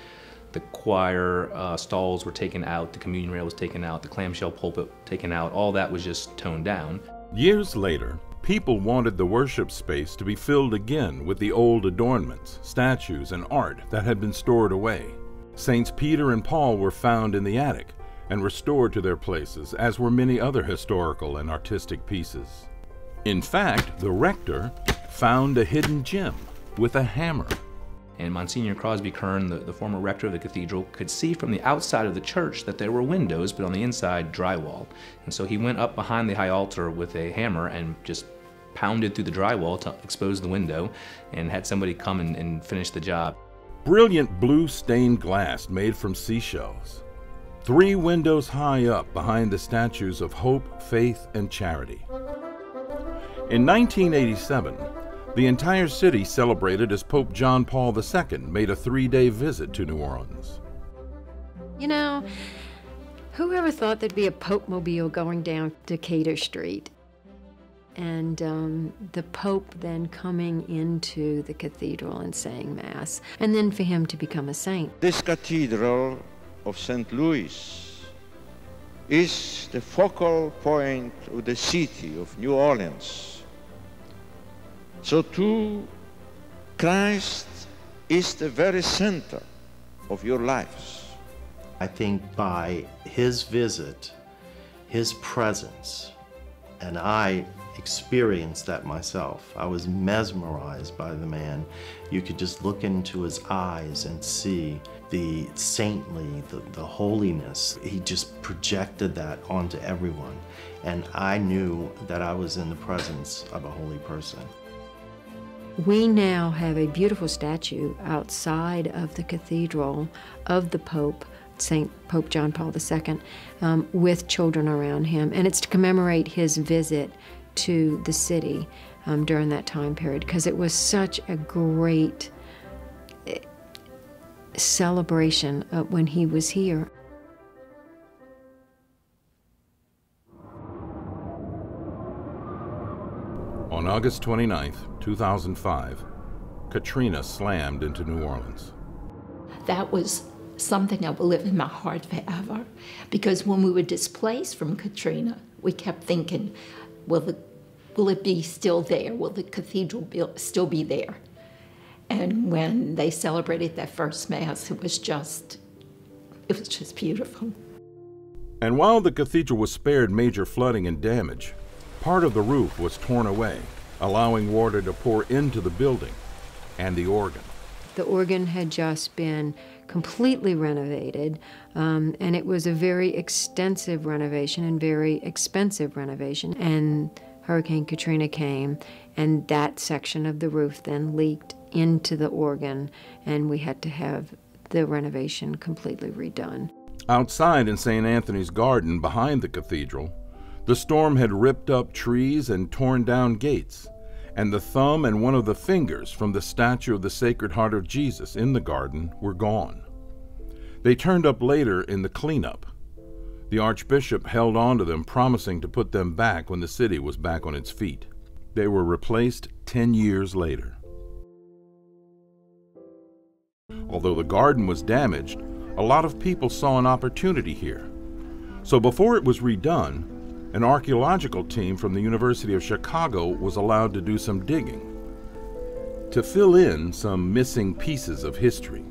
[SPEAKER 5] The choir stalls were taken out, the communion rail was taken out, the clamshell pulpit taken out, all that was just toned down.
[SPEAKER 3] Years later, people wanted the worship space to be filled again with the old adornments, statues, and art that had been stored away. Saints Peter and Paul were found in the attic and restored to their places, as were many other historical and artistic pieces. In fact, the rector found a hidden gem with a hammer.
[SPEAKER 5] And Monsignor Crosby Kern, the former rector of the cathedral, could see from the outside of the church that there were windows, but on the inside, drywall. And so he went up behind the high altar with a hammer and just pounded through the drywall to expose the window, and had somebody come and finish the job.
[SPEAKER 3] Brilliant blue stained glass made from seashells. 3 windows high up behind the statues of hope, faith, and charity. In 1987, the entire city celebrated as Pope John Paul II made a 3-day visit to New Orleans.
[SPEAKER 4] You know, whoever thought there'd be a Pope-mobile going down Decatur Street? And the Pope then coming into the cathedral and saying Mass, and then for him to become a saint.
[SPEAKER 9] This cathedral of St. Louis is the focal point of the city of New Orleans. So too, Christ is the very center of your lives.
[SPEAKER 6] I think by his visit, his presence, and I experienced that myself. I was mesmerized by the man. You could just look into his eyes and see the saintly, the holiness. He just projected that onto everyone. And I knew that I was in the presence of a holy person.
[SPEAKER 4] We now have a beautiful statue outside of the cathedral of the Pope, Pope John Paul II, with children around him. And it's to commemorate his visit to the city during that time period, because it was such a great celebration when he was here.
[SPEAKER 3] On August 29, 2005, Katrina slammed into New Orleans.
[SPEAKER 10] That was something that will live in my heart forever, because when we were displaced from Katrina, we kept thinking, will it be still there? Will the cathedral still be there? And when they celebrated that first Mass, it was just beautiful.
[SPEAKER 3] And while the cathedral was spared major flooding and damage, part of the roof was torn away, allowing water to pour into the building and the organ.
[SPEAKER 4] The organ had just been completely renovated, and it was a very extensive renovation and very expensive renovation. And Hurricane Katrina came, and that section of the roof then leaked into the organ, and we had to have the renovation completely redone.
[SPEAKER 3] Outside in St. Anthony's Garden behind the cathedral, the storm had ripped up trees and torn down gates, and the thumb and one of the fingers from the statue of the Sacred Heart of Jesus in the garden were gone. They turned up later in the cleanup. The Archbishop held on to them, promising to put them back when the city was back on its feet. They were replaced 10 years later. Although the garden was damaged, a lot of people saw an opportunity here. So before it was redone, an archaeological team from the University of Chicago was allowed to do some digging to fill in some missing pieces of history.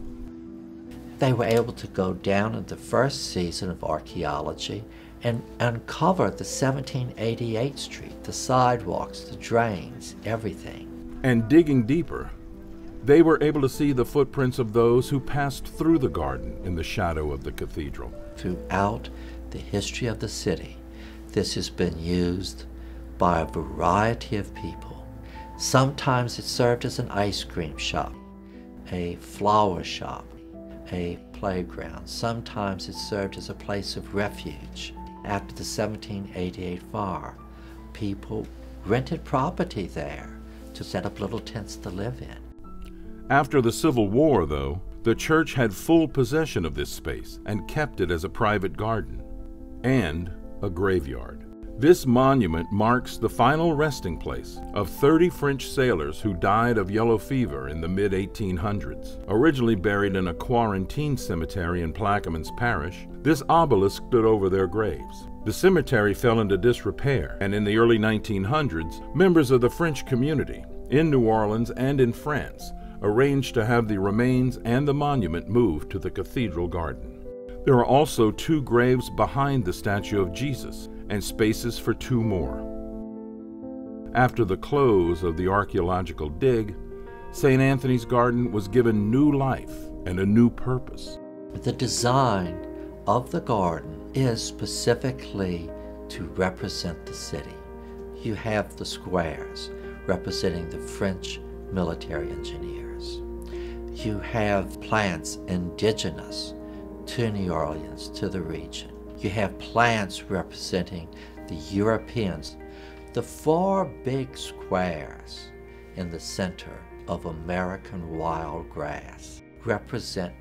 [SPEAKER 8] They were able to go down in the first season of archaeology and uncover the 1788 street, the sidewalks, the drains, everything.
[SPEAKER 3] And digging deeper, they were able to see the footprints of those who passed through the garden in the shadow of the cathedral.
[SPEAKER 8] Throughout the history of the city, this has been used by a variety of people. Sometimes it served as an ice cream shop, a flower shop, a playground. Sometimes it served as a place of refuge. After the 1788 fire, people rented property there to set up little tents to live in.
[SPEAKER 3] After the Civil War, though, the church had full possession of this space and kept it as a private garden and a graveyard. This monument marks the final resting place of 30 French sailors who died of yellow fever in the mid-1800s. Originally buried in a quarantine cemetery in Plaquemines Parish, this obelisk stood over their graves. The cemetery fell into disrepair, and in the early 1900s, members of the French community in New Orleans and in France arranged to have the remains and the monument moved to the cathedral garden. There are also 2 graves behind the statue of Jesus and spaces for 2 more. After the close of the archaeological dig, St. Anthony's Garden was given new life and a new purpose.
[SPEAKER 8] The design of the garden is specifically to represent the city. You have the squares representing the French military engineers. You have plants indigenous to New Orleans, to the region. You have plants representing the Europeans. The 4 big squares in the center of American wild grass represent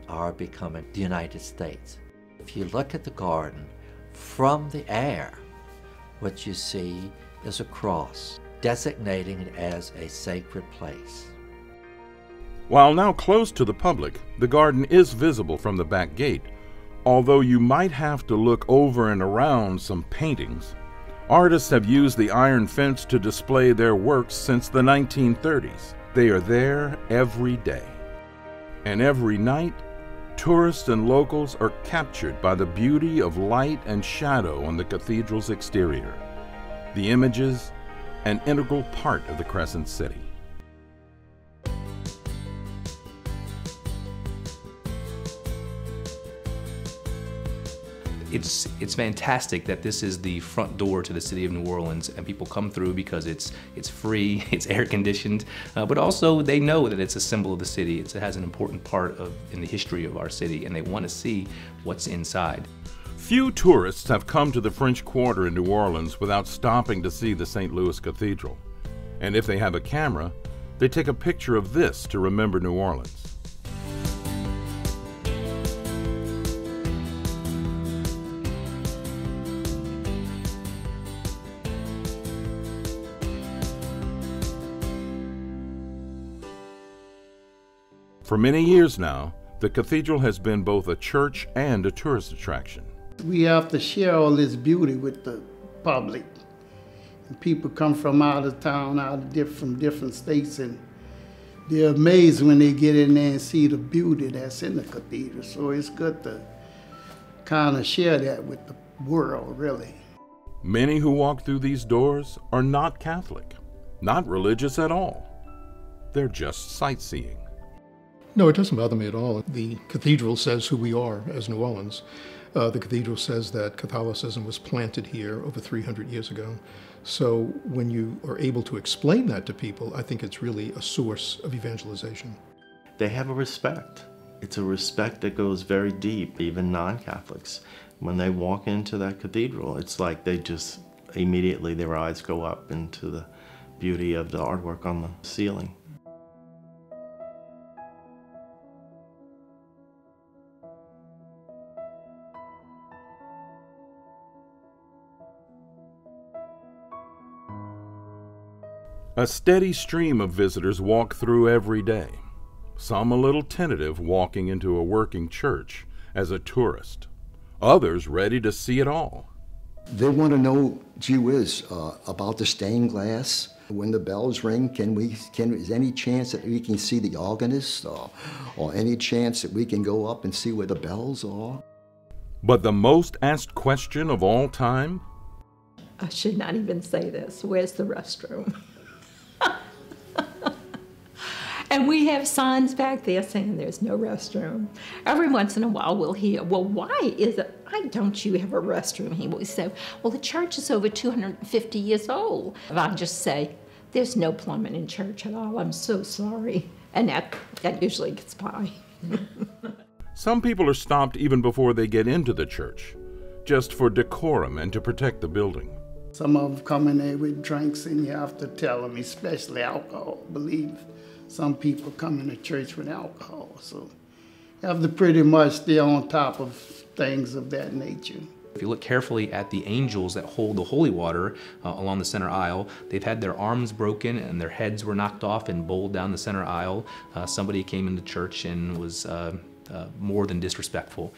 [SPEAKER 8] our becoming the United States. If you look at the garden from the air, what you see is a cross, designating it as a sacred place.
[SPEAKER 3] While now closed to the public, the garden is visible from the back gate. Although you might have to look over and around some paintings, artists have used the iron fence to display their works since the 1930s. They are there every day. And every night, tourists and locals are captured by the beauty of light and shadow on the cathedral's exterior. The images, an integral part of the Crescent City.
[SPEAKER 5] It's fantastic that this is the front door to the city of New Orleans, and people come through because it's free, it's air conditioned, but also they know that it's a symbol of the city. It has an important part in the history of our city, and they want to see what's inside.
[SPEAKER 3] Few tourists have come to the French Quarter in New Orleans without stopping to see the St. Louis Cathedral. And if they have a camera, they take a picture of this to remember New Orleans. For many years now, the cathedral has been both a church and a tourist attraction.
[SPEAKER 7] We have to share all this beauty with the public. And people come from out of town, from different states, and they're amazed when they get in there and see the beauty that's in the cathedral. So it's good to kind of share that with the world, really.
[SPEAKER 3] Many who walk through these doors are not Catholic, not religious at all. They're just sightseeing.
[SPEAKER 2] No, it doesn't bother me at all. The cathedral says who we are as New Orleans. The cathedral says that Catholicism was planted here over 300 years ago. So when you are able to explain that to people, I think it's really a source of evangelization.
[SPEAKER 6] They have a respect. It's a respect that goes very deep, even non-Catholics. When they walk into that cathedral, it's like they just immediately, their eyes go up into the beauty of the artwork on the ceiling.
[SPEAKER 3] A steady stream of visitors walk through every day, some a little tentative walking into a working church as a tourist, others ready to see it all.
[SPEAKER 11] They want to know, gee whiz, about the stained glass. When the bells ring, is any chance that we can see the organist, or any chance that we can go up and see where the bells are?
[SPEAKER 3] But the most asked question of all time?
[SPEAKER 10] I should not even say this. Where's the restroom? And we have signs back there saying there's no restroom. Every once in a while we'll hear, well, why don't you have a restroom? He will say, well, the church is over 250 years old. And I just say, there's no plumbing in church at all. I'm so sorry. And that usually gets by.
[SPEAKER 3] Some people are stopped even before they get into the church, just for decorum and to protect the building.
[SPEAKER 7] Some of them come in there with drinks and you have to tell them, especially alcohol. Believe some people come into church with alcohol. So you have to pretty much stay on top of things of that nature.
[SPEAKER 5] If you look carefully at the angels that hold the holy water along the center aisle, they've had their arms broken and their heads were knocked off and bowled down the center aisle. Somebody came into church and was more than disrespectful.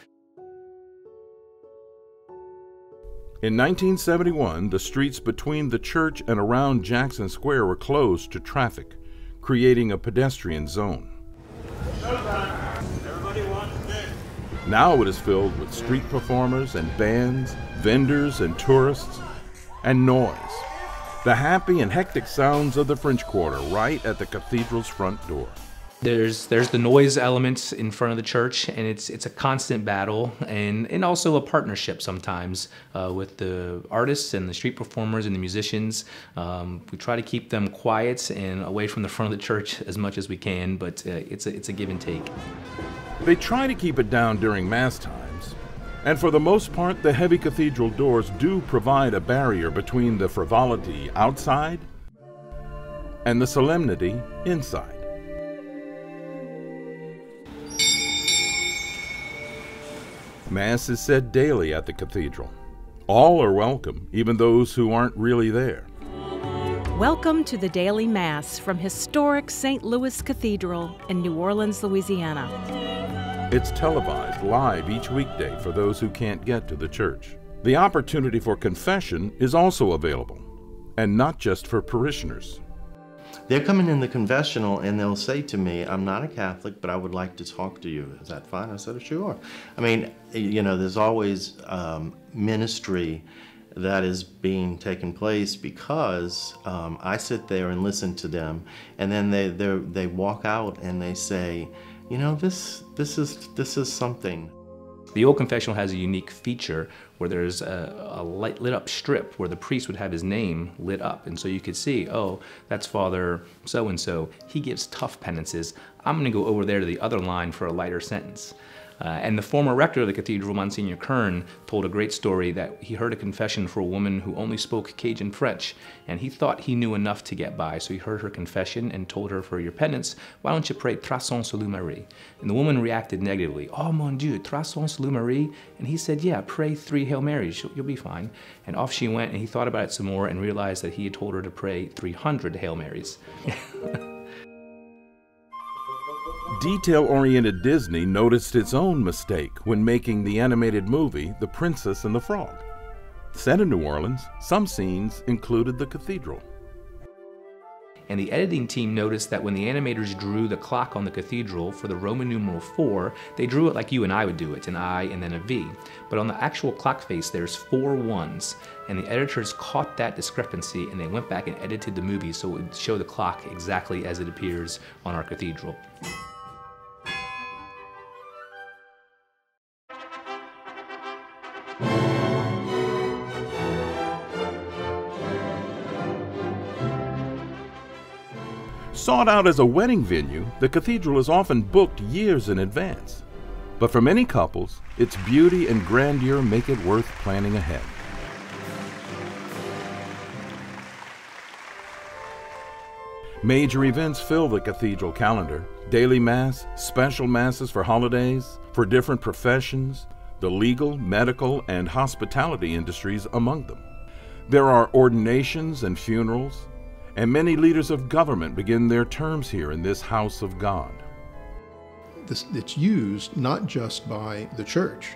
[SPEAKER 3] In 1971, the streets between the church and around Jackson Square were closed to traffic, creating a pedestrian zone. Now it is filled with street performers and bands, vendors and tourists, and noise. The happy and hectic sounds of the French Quarter right at the cathedral's front door.
[SPEAKER 5] There's the noise elements in front of the church, and it's a constant battle and also a partnership sometimes with the artists and the street performers and the musicians. We try to keep them quiet and away from the front of the church as much as we can, but it's a give and take.
[SPEAKER 3] They try to keep it down during Mass times, and for the most part, the heavy cathedral doors do provide a barrier between the frivolity outside and the solemnity inside. Mass is said daily at the cathedral. All are welcome, even those who aren't really there.
[SPEAKER 1] Welcome to the Daily Mass from historic St. Louis Cathedral in New Orleans, Louisiana.
[SPEAKER 3] It's televised live each weekday for those who can't get to the church. The opportunity for confession is also available, and not just for parishioners.
[SPEAKER 6] They're coming in the confessional and they'll say to me, I'm not a Catholic, but I would like to talk to you. Is that fine? I said, sure. I mean, you know, there's always ministry that is being taken place because I sit there and listen to them, and then they walk out and they say, you know, this is something.
[SPEAKER 5] The old confessional has a unique feature where there's a lit up strip where the priest would have his name lit up, and so you could see, oh, that's Father so-and-so. He gives tough penances. I'm going to go over there to the other line for a lighter sentence. And the former rector of the cathedral, Monsignor Kern, told a great story that he heard a confession for a woman who only spoke Cajun French, and he thought he knew enough to get by, so he heard her confession and told her, for your penance, why don't you pray Trois Cents Salut Marie? And the woman reacted negatively, oh mon Dieu, Trois Cents Salut Marie? And he said, yeah, pray 3 Hail Marys, you'll be fine. And off she went, and he thought about it some more and realized that he had told her to pray 300 Hail Marys.
[SPEAKER 3] Detail-oriented Disney noticed its own mistake when making the animated movie The Princess and the Frog. Set in New Orleans, some scenes included the cathedral.
[SPEAKER 5] And the editing team noticed that when the animators drew the clock on the cathedral for the Roman numeral 4, they drew it like you and I would do it, an I and then a V. But on the actual clock face, there's 4 1s, and the editors caught that discrepancy and they went back and edited the movie so it would show the clock exactly as it appears on our cathedral.
[SPEAKER 3] Sought out as a wedding venue, the cathedral is often booked years in advance. But for many couples, its beauty and grandeur make it worth planning ahead. Major events fill the cathedral calendar: daily mass, special masses for holidays, for different professions, the legal, medical, and hospitality industries among them. There are ordinations and funerals, and many leaders of government begin their terms here in this house of God.
[SPEAKER 2] It's used not just by the church,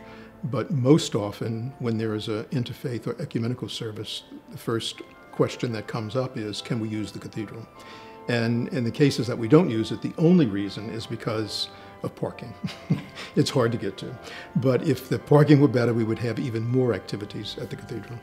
[SPEAKER 2] but most often when there is an interfaith or ecumenical service, the first question that comes up is, can we use the cathedral? And in the cases that we don't use it, the only reason is because of parking. It's hard to get to. But if the parking were better, we would have even more activities at the cathedral.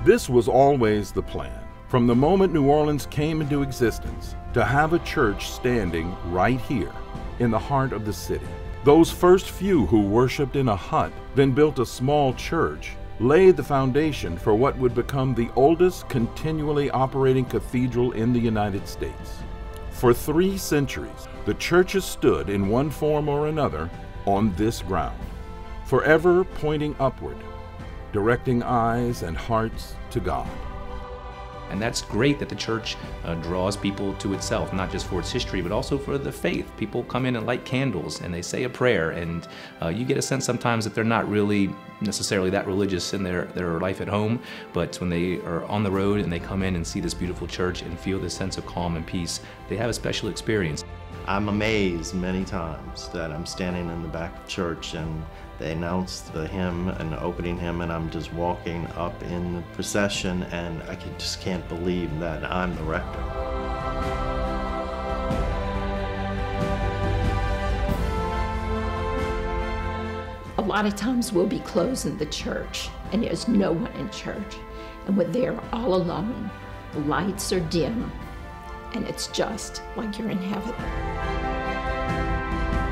[SPEAKER 3] This was always the plan, from the moment New Orleans came into existence, to have a church standing right here, in the heart of the city. Those first few who worshiped in a hut, then built a small church, laid the foundation for what would become the oldest continually operating cathedral in the United States. For 3 centuries, the church has stood in one form or another on this ground, forever pointing upward, directing eyes and hearts to God.
[SPEAKER 5] And that's great that the church draws people to itself, not just for its history, but also for the faith. People come in and light candles and they say a prayer, and you get a sense sometimes that they're not really necessarily that religious in their life at home, but when they are on the road and they come in and see this beautiful church and feel this sense of calm and peace, they have a special experience.
[SPEAKER 6] I'm amazed many times that I'm standing in the back of church and they announce the hymn and the opening hymn, and I'm just walking up in the procession, and I just can't believe that I'm the rector.
[SPEAKER 10] A lot of times we'll be closing the church and there's no one in church, and we're there all alone. The lights are dim and it's just like you're in heaven.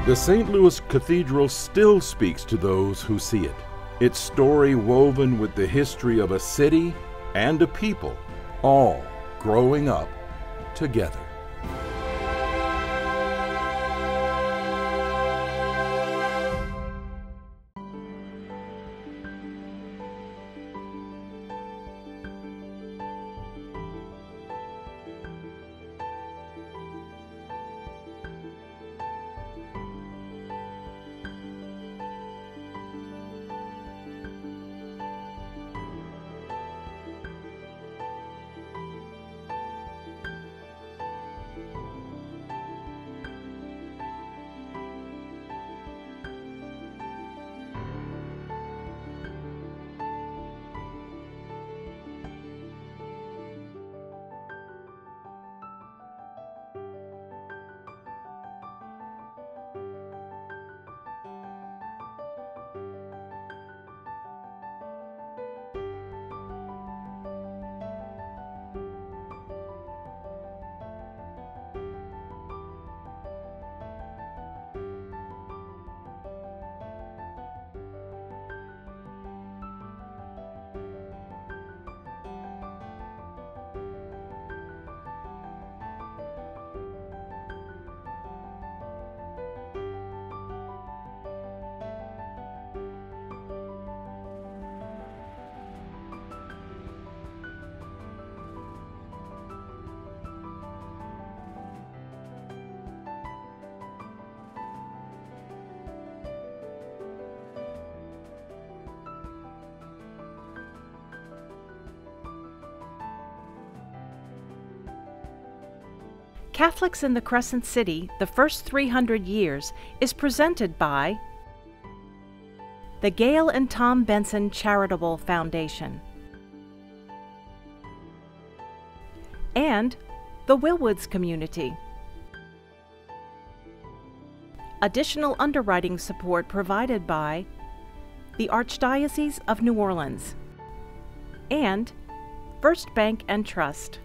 [SPEAKER 3] The St. Louis Cathedral still speaks to those who see it. Its story woven with the history of a city and a people, all growing up together.
[SPEAKER 1] Catholics in the Crescent City, the First 300 Years, is presented by the Gail and Tom Benson Charitable Foundation and the Willwoods Community. Additional underwriting support provided by the Archdiocese of New Orleans and First Bank and Trust.